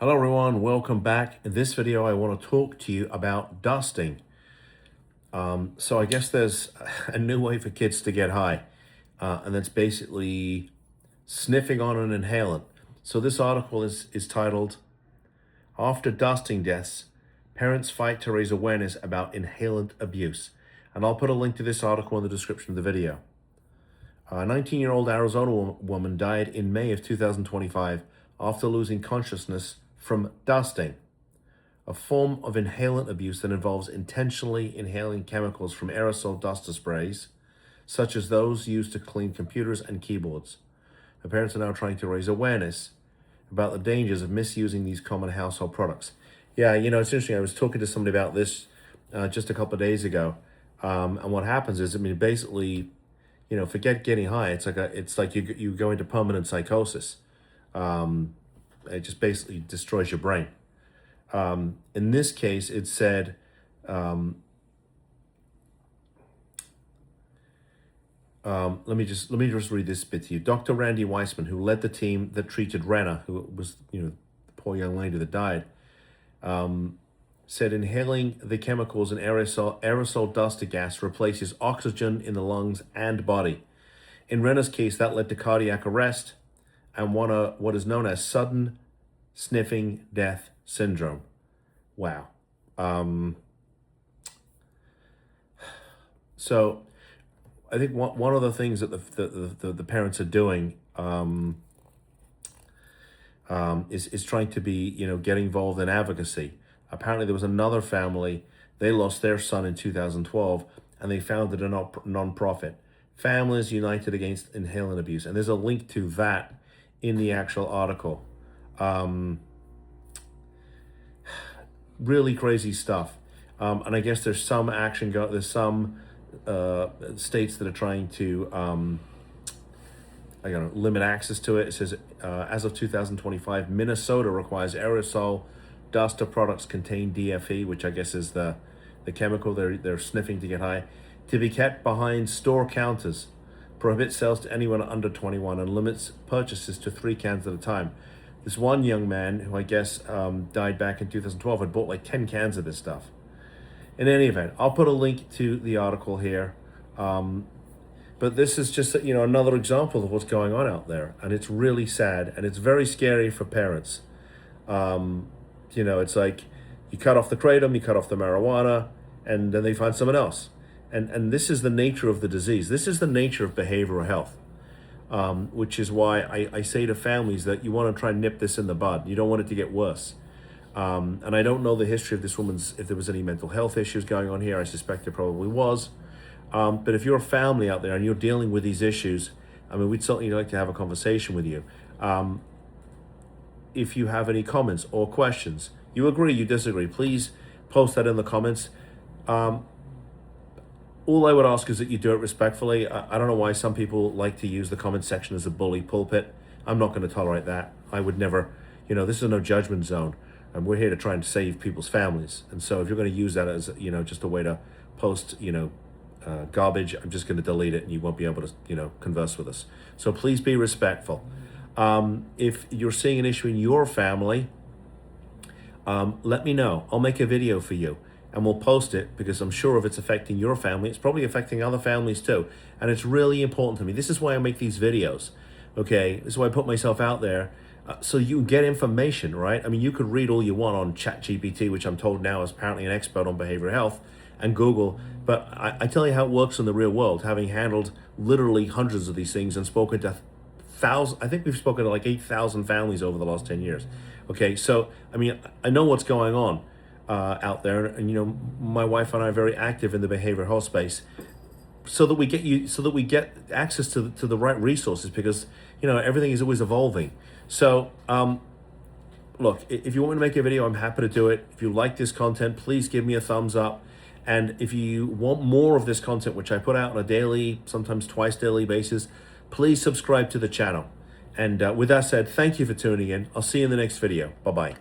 Hello everyone, welcome back. In this video, I want to talk to you about dusting. So I guess there's a new way for kids to get high, and that's basically sniffing on an inhalant. So this article is titled, After Dusting Deaths, Parents Fight to Raise Awareness About Inhalant Abuse. And I'll put a link to this article in the description of the video. A 19-year-old Arizona woman died in May of 2025 after losing consciousness from dusting, a form of inhalant abuse that involves intentionally inhaling chemicals from aerosol duster sprays, such as those used to clean computers and keyboards. Her parents are now trying to raise awareness about the dangers of misusing these common household products. Yeah, it's interesting. I was talking to somebody about this just a couple of days ago, and what happens is, basically, forget getting high. It's like you go into permanent psychosis. It just basically destroys your brain. In this case, it said, let me just read this bit to you. Dr. Randy Weissman, who led the team that treated Renna, who was, the poor young lady that died, said inhaling the chemicals in aerosol duster gas replaces oxygen in the lungs and body. In Renna's case, that led to cardiac arrest and what is known as sudden sniffing death syndrome. Wow. So I think one of the things that the parents are doing is trying to be, get involved in advocacy. Apparently there was another family, they lost their son in 2012, and they founded a non-profit, Families United Against Inhalant Abuse. And there's a link to that in the actual article. Really crazy stuff. And I guess there's some action, there's some states that are trying to limit access to it. It says, as of 2025, Minnesota requires aerosol duster products contain DFE, which I guess is the chemical they're sniffing to get high, to be kept behind store counters, prohibits sales to anyone under 21, and limits purchases to 3 cans at a time. This one young man, who I guess died back in 2012, had bought like 10 cans of this stuff. In any event, I'll put a link to the article here. But this is just, another example of what's going on out there. And it's really sad, and it's very scary for parents. It's like you cut off the kratom, you cut off the marijuana, and then they find someone else. And this is the nature of the disease. This is the nature of behavioral health, which is why I say to families that you want to try and nip this in the bud. You don't want it to get worse. And I don't know the history of this woman's, if there was any mental health issues going on here. I suspect there probably was. But if you're a family out there and you're dealing with these issues, we'd certainly like to have a conversation with you. If you have any comments or questions, you agree, you disagree, please post that in the comments. All I would ask is that you do it respectfully. I don't know why some people like to use the comment section as a bully pulpit. I'm not going to tolerate that. I would never, this is no judgment zone. And we're here to try and save people's families. And so if you're going to use that as, just a way to post, garbage, I'm just going to delete it and you won't be able to, converse with us. So please be respectful. If you're seeing an issue in your family, let me know. I'll make a video for you and we'll post it, because I'm sure if it's affecting your family, it's probably affecting other families too. And it's really important to me. This is why I make these videos. Okay, this is why I put myself out there, so you get information, right? You could read all you want on ChatGPT, which I'm told now is apparently an expert on behavioral health, and Google, but I tell you how it works in the real world, having handled literally hundreds of these things and spoken to thousands. I think we've spoken to like 8,000 families over the last 10 years. Okay, so I know what's going on out there, and my wife and I are very active in the behavioral health space, so that we get access to the right resources, because everything is always evolving. So look, if you want me to make a video, I'm happy to do it. If you like this content, please give me a thumbs up. And if you want more of this content, which I put out on a daily, sometimes twice daily basis, please subscribe to the channel. And with that said, thank you for tuning in. I'll see you in the next video. Bye-bye.